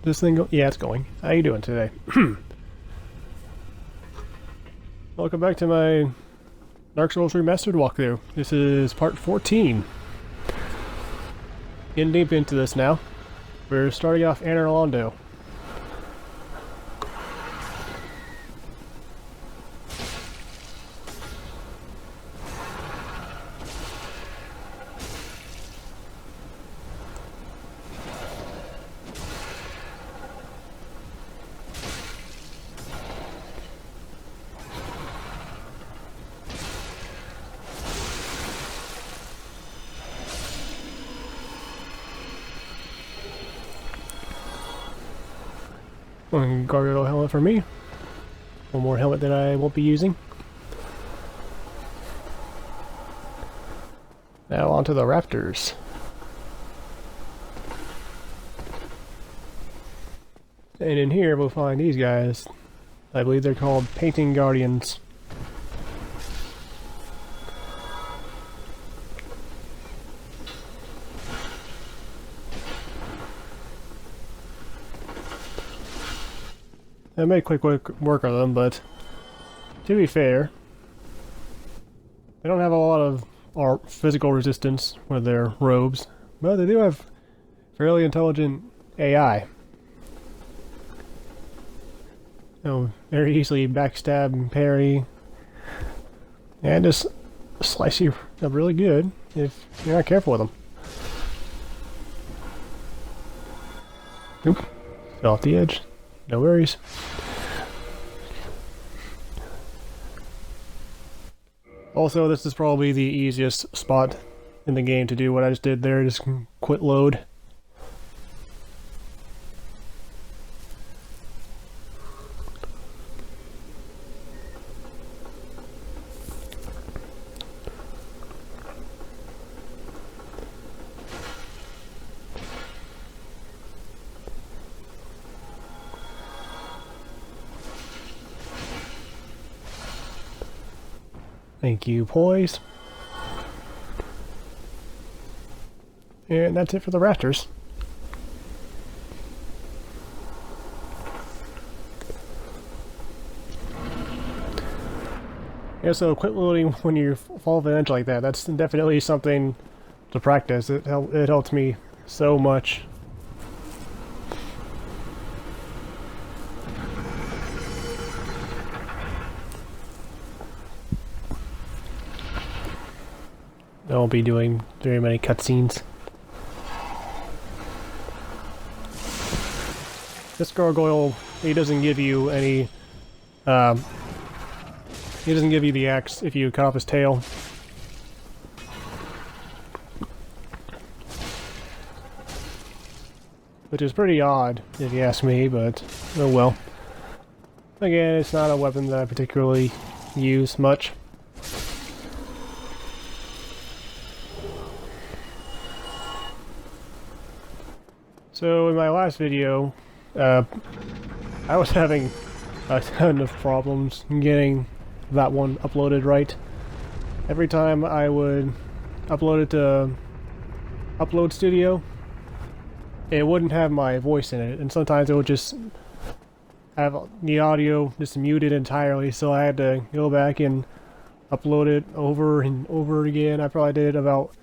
this thing go? Yeah, it's going. How you doing today? Welcome back to my Dark Souls Remastered walkthrough. This is part 14. Getting deep into this now. We're starting off Anor Londo. One gargoyle helmet for me. One more helmet that I won't be using. Now onto the raptors. And in here we'll find these guys. I believe they're called painting guardians. I made quick work of them, but to be fair, they don't have a lot of physical resistance with their robes, but they do have fairly intelligent AI. Very easily backstab and parry, and just slice you up really good if you're not careful with them. Oop, fell off the edge. No worries. Also, this is probably the easiest spot in the game to do what I just did there, just quit load. Thank you, poise. And that's it for the raptors. Yeah, so quit loading when you fall off an edge like that. That's definitely something to practice. It helped me so much. I won't be doing very many cutscenes. This gargoyle, he doesn't give you any, he doesn't give you the axe if you cut off his tail. Which is pretty odd, if you ask me, but oh well. Again, it's not a weapon that I particularly use much. So in my last video, I was having a ton of problems getting that one uploaded right. Every time I would upload it to Upload Studio, it wouldn't have my voice in it, and sometimes it would just have the audio just muted entirely, so I had to go back and upload it over and over again. I probably did it about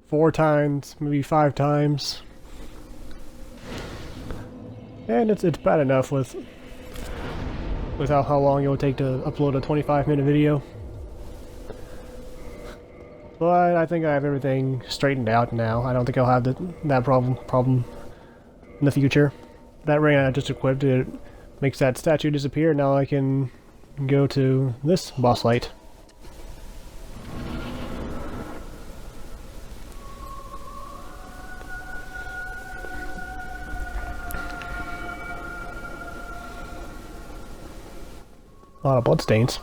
4 times, maybe 5 times. And it's bad enough with how long it would take to upload a 25-minute video. But I think I have everything straightened out now. I don't think I'll have that problem in the future. That ring I just equipped, it makes that statue disappear. Now I can go to this boss fight. A lot of bloodstains.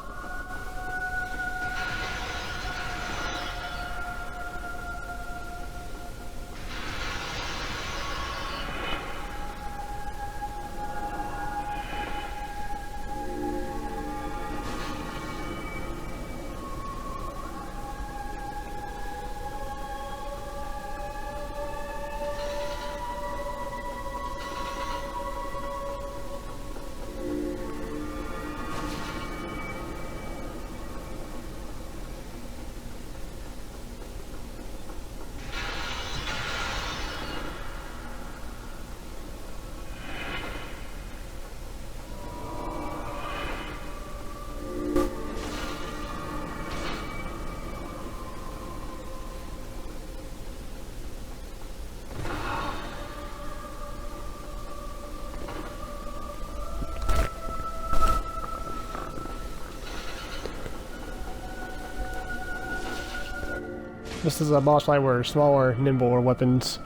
This is a boss fight where smaller, nimbler weapons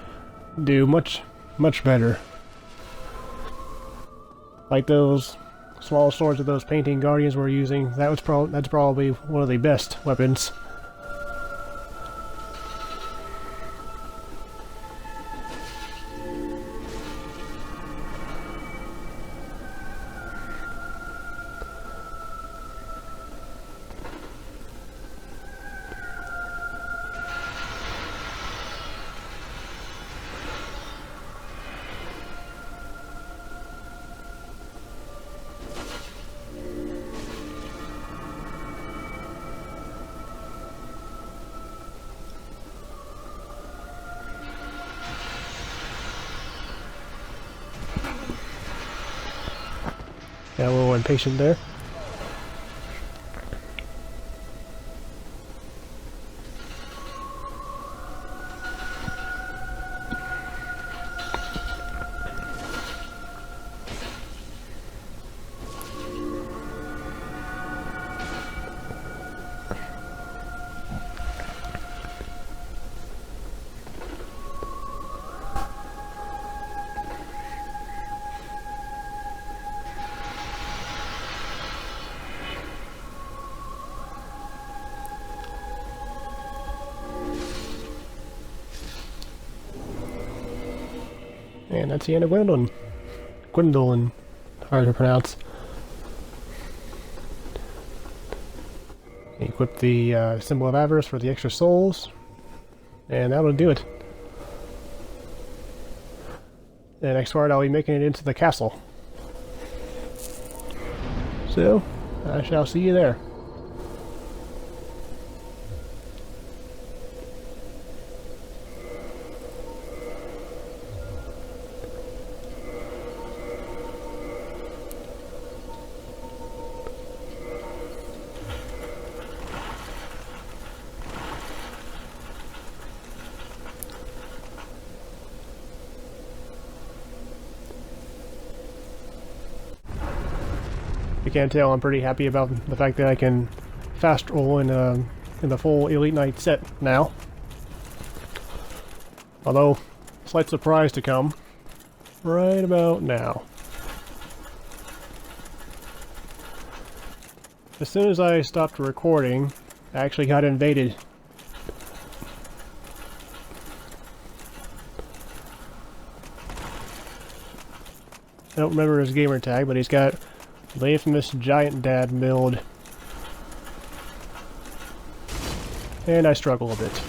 do much better. Like those small swords that those painting guardians were using, that's probably one of the best weapons. Got a little impatient there. And that's the end of Gwendolyn. Gwendolyn, hard to pronounce. Equip the symbol of avarice for the extra souls, and that'll do it. The next part, I'll be making it into the castle. So, I shall see you there. You can't tell, I'm pretty happy about the fact that I can fast roll in the full Elite Knight set now. Although, slight surprise to come right about now. As soon as I stopped recording, I actually got invaded. I don't remember his gamer tag, but he's got the infamous Giant Dad build. And I struggle a bit.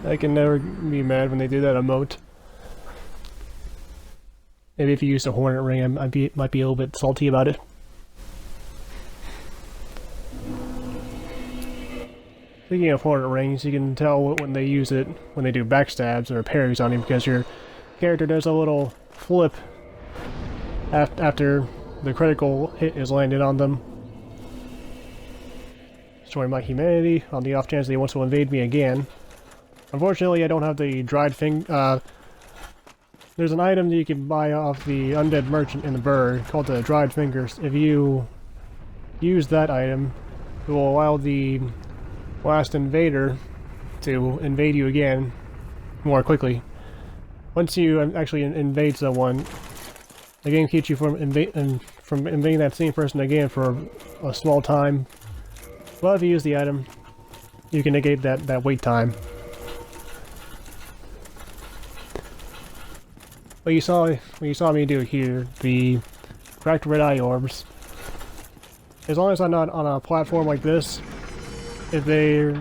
I can never be mad when they do that emote. Maybe if you used a Hornet Ring, I might be a little bit salty about it. Speaking of Hornet Rings, you can tell when they use it, when they do backstabs or parries on you, because your character does a little flip after the critical hit is landed on them. Destroying my humanity on the off chance that he wants to invade me again. Unfortunately, I don't have the dried finger. There's an item that you can buy off the undead merchant in the bird called the dried fingers. If you use that item, it will allow the last invader to invade you again more quickly. Once you actually invade someone, the game keeps you from invading that same person again for a small time. But if you use the item, you can negate that wait time. What you saw me do here, the cracked red eye orbs. As long as I'm not on a platform like this, if they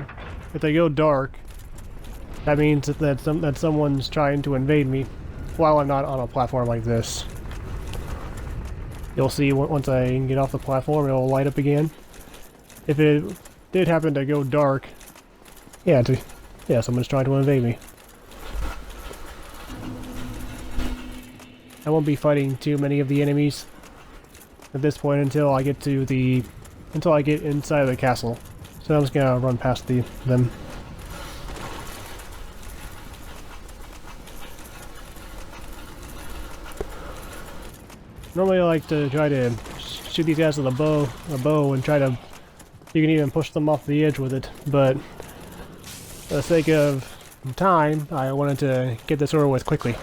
go dark, that means that someone's trying to invade me while I'm not on a platform like this. You'll see once I get off the platform, it'll light up again. If it did happen to go dark Yeah, yeah, someone's trying to invade me. I won't be fighting too many of the enemies at this point until I get inside of the castle. So I'm just gonna run past them. Normally I like to try to shoot these guys with a bow and try to... You can even push them off the edge with it, but for the sake of time, I wanted to get this over with quickly.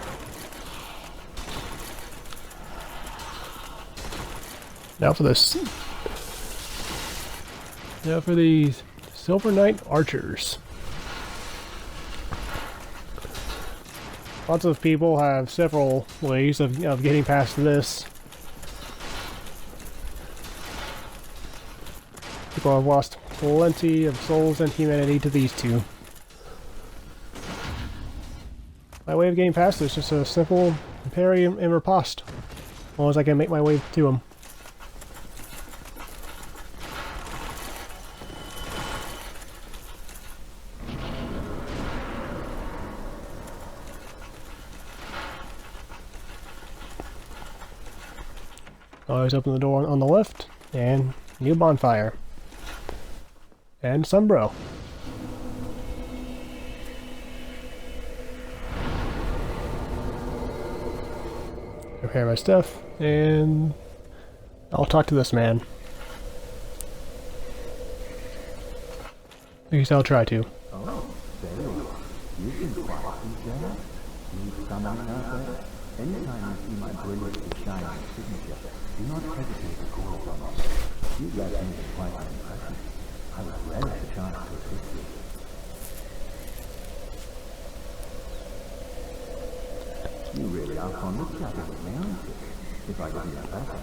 Now for this. Now for these Silver Knight Archers. Lots of people have several ways of getting past this. People have lost plenty of souls and humanity to these two. My way of getting past this is just a simple parry and riposte, as long as I can make my way to them. Always open the door on the left, and new bonfire. And Sunbro. Prepare my stuff, and I'll talk to this man. At least I'll try to. Oh, there you are. You can quietly there. You come out there. Anytime you see my brilliantly shining signature, do not hesitate to call upon me. You left me with quite an impression. I would relish the chance to assist you. You really are fond of chatting with me, aren't you? If I didn't know better,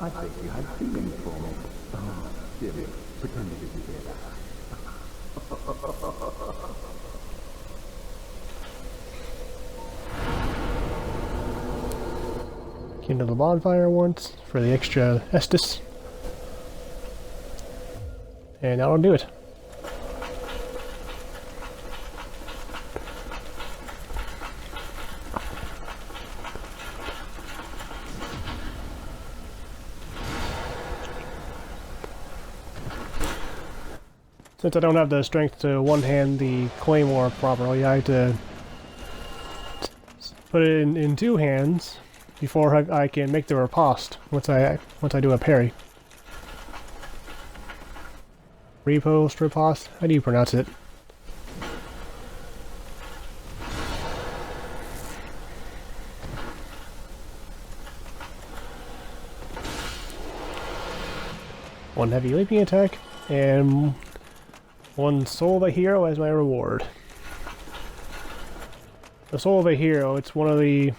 I'd think you had feelings for me. Oh, silly. Pretend you didn't hear that. Kindle the bonfire once for the extra Estus. And that'll do it. Since I don't have the strength to one-hand the Claymore properly, I have to put it in two hands before I can make the riposte once I do a parry. Riposte, riposte, how do you pronounce it? One heavy leaping attack, and one Soul of a Hero as my reward. The Soul of a Hero, it's one of the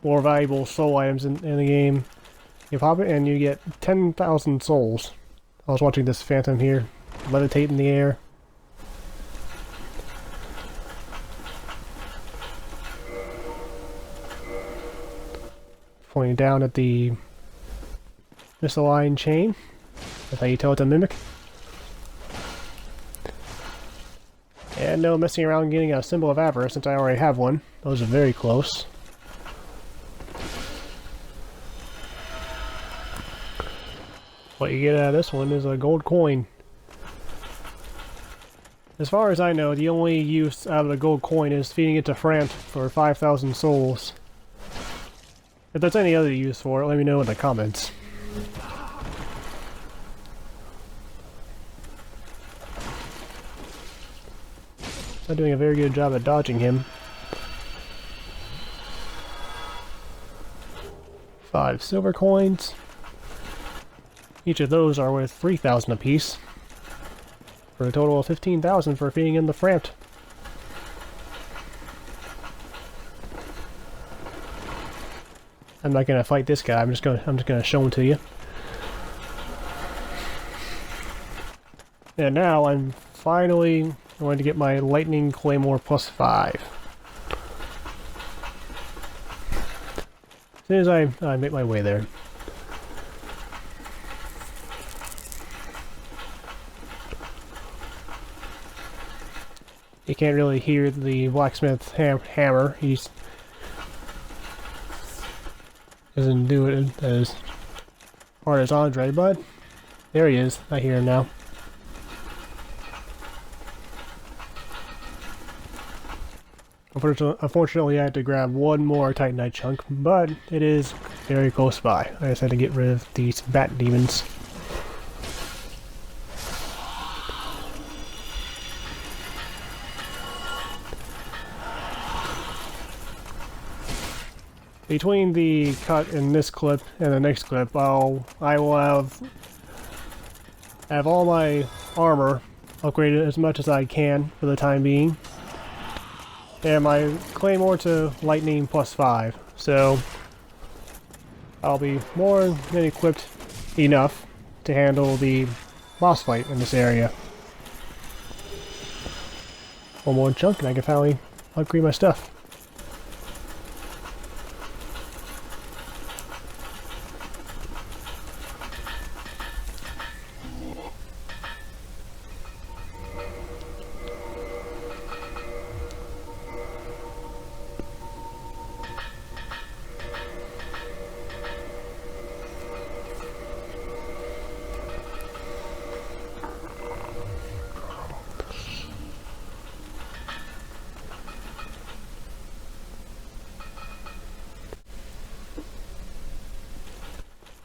more valuable soul items in the game. You pop it and you get 10,000 souls. I was watching this phantom here levitate in the air. Pointing down at the misaligned chain. That's how you tell it to mimic. And no messing around getting a symbol of avarice since I already have one. Those are very close. What you get out of this one is a gold coin. As far as I know, the only use out of the gold coin is feeding it to Frant for 5,000 souls. If there's any other use for it, let me know in the comments. I'm doing a very good job at dodging him. 5 silver coins. Each of those are worth 3,000 apiece. For a total of 15,000 for feeding in the Frant. I'm not gonna fight this guy. I'm just gonna show him to you. And now I'm finally going to get my Lightning Claymore +5. As soon as I make my way there. you can't really hear the blacksmith hammer. He doesn't do it as hard as Andre, but there he is. I hear him now. Unfortunately, I had to grab one more Titanite chunk, but it is very close by. I just had to get rid of these bat demons. Between the cut in this clip and the next clip, I will have all my armor upgraded as much as I can for the time being. And my Claymore to Lightning +5, so I'll be more than equipped enough to handle the boss fight in this area. One more chunk and I can finally upgrade my stuff.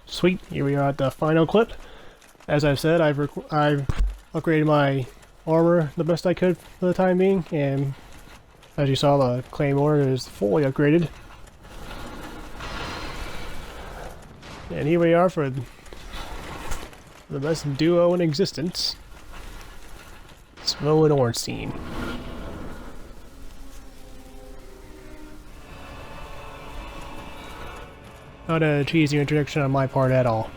Sweet, here we are at the final clip. As I've said, I've upgraded my armor the best I could for the time being, and as you saw, the Claymore is fully upgraded. And here we are for the best duo in existence, Snow and Ornstein. Not a cheesy introduction on my part at all.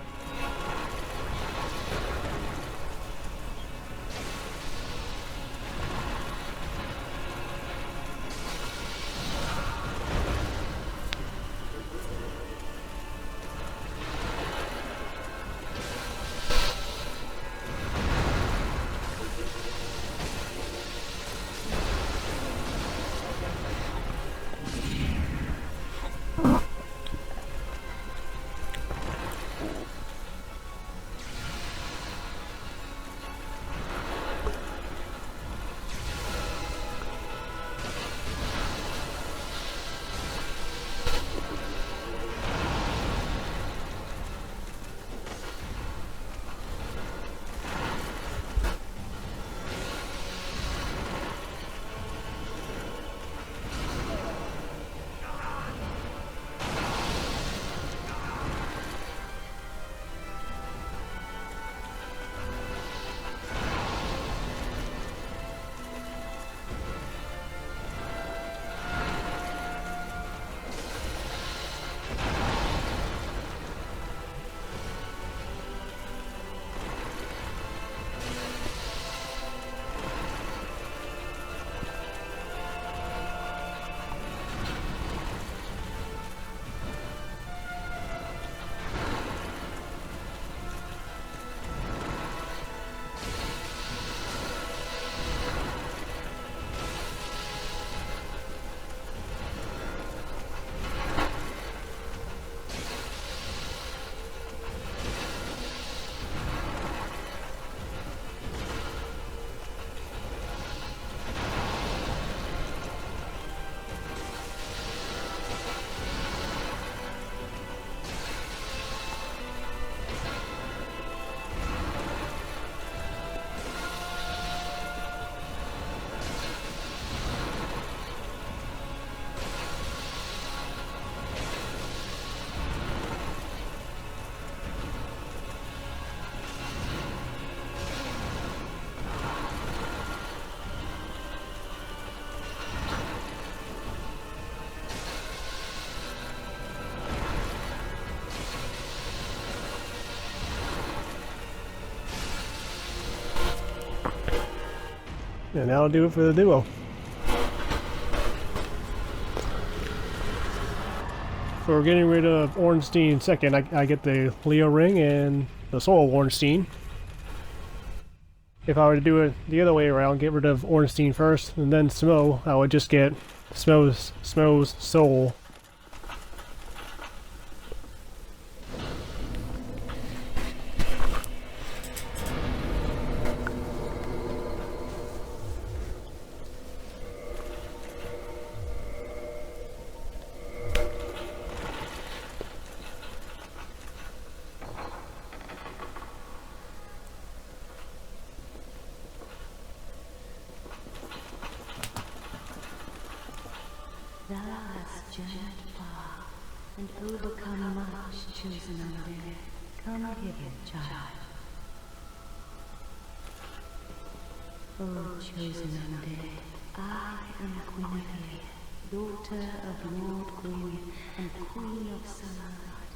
And that'll do it for the duo. For getting rid of Ornstein second, I get the Leo ring and the Soul of Ornstein. if I were to do it the other way around, get rid of Ornstein first and then Smo, I would just get Smo's soul. Thou hast journeyed far, and overcome much, chosen undead. Come hither, child. O chosen undead, I am Guinevere, daughter of Lord Gwyn and Queen of Sunlight.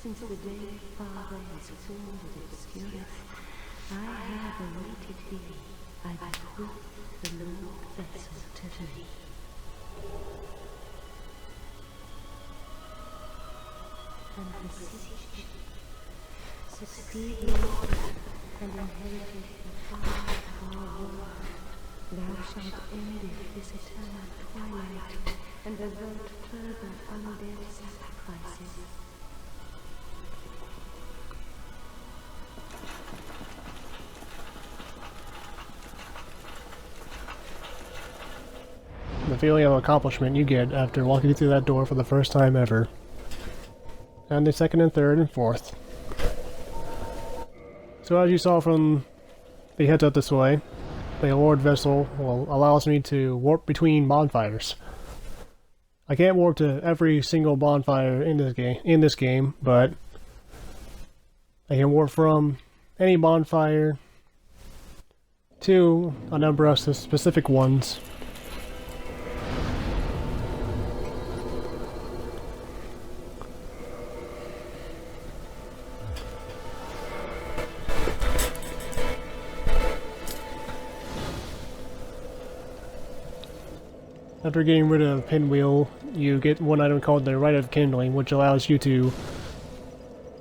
Since the day Father was formed at Obscurus, I have awaited thee. I bequeath the Lord vessel to thee. And beseech thee, succeed Lord, and inherited the fire of our world. Thou shalt end this eternal twilight, and avert further undead sacrifices. The feeling of accomplishment you get after walking through that door for the first time ever. And the second and third and fourth. So as you saw from the heads up this way, the Lord Vessel allows me to warp between bonfires. I can't warp to every single bonfire in this game, but I can warp from any bonfire to a number of specific ones. After getting rid of Pinwheel, you get one item called the Rite of Kindling, which allows you to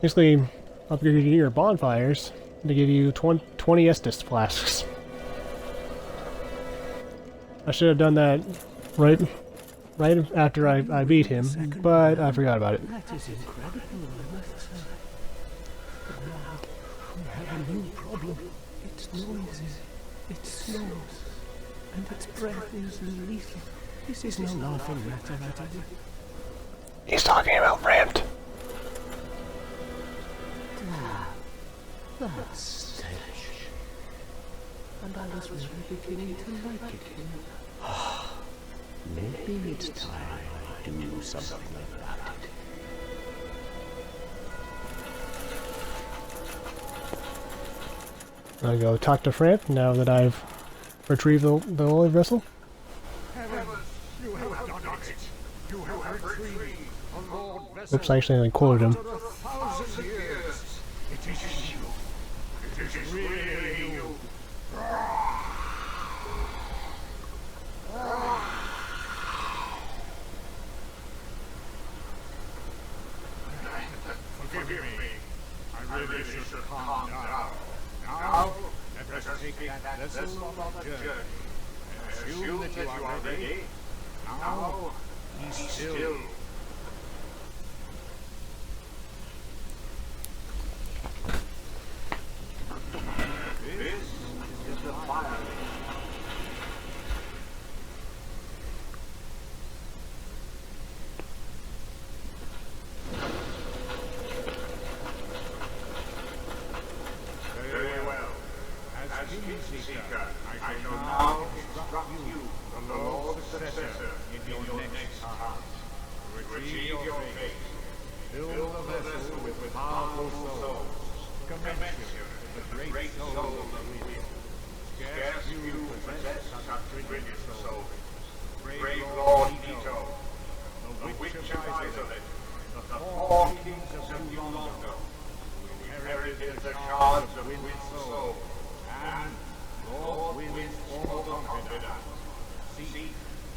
basically upgrade your bonfires to give you 20 Estus flasks. I should have done that right after I beat him, but I forgot about it. That is incredible, I must say. But now, we have a new problem. Its noises, its snows, and its breath is lethal. This is no laughing matter, I tell you. He's talking about Rant. That's stench. And I was really beginning to like it here. Maybe it's time I do something about it. I'll go talk to Framp now that I've retrieved the Lord Vessel. You have done it. You have retrieved a Lord Vessel. Oops, I actually quoted him. After 1,000 years, it is you. It is really you. Forgive me. I really should calm down. Now, let us take that vessel on a journey. Assume that you are ready. Now, be still. This is the fire. Very well. As King Seeker, I shall now instruct you from the Lord's successor in your next task. Retrieve your faith. Fill the vessel with powerful souls. Commensurate with the great soul of the wheel. Scarce you possess such brilliant soul. Brave Lord Nito, the Witch of Izalith, the 4 kings of Ulongo, who inherited the charge of Wind's soul, and Lord Wind's former confidant. Seek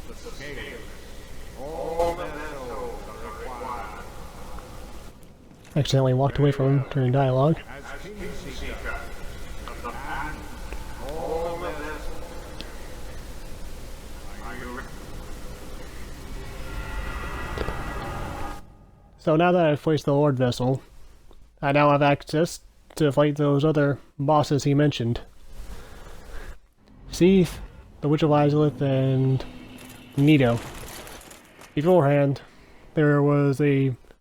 the scales. All their souls are required. Accidentally walked away from him during dialogue. As King Seeker of the man, all So now that I've placed the Lord Vessel, I now have access to fight those other bosses he mentioned. Seath, the Witch of Izalith, and Nito. Beforehand, there was a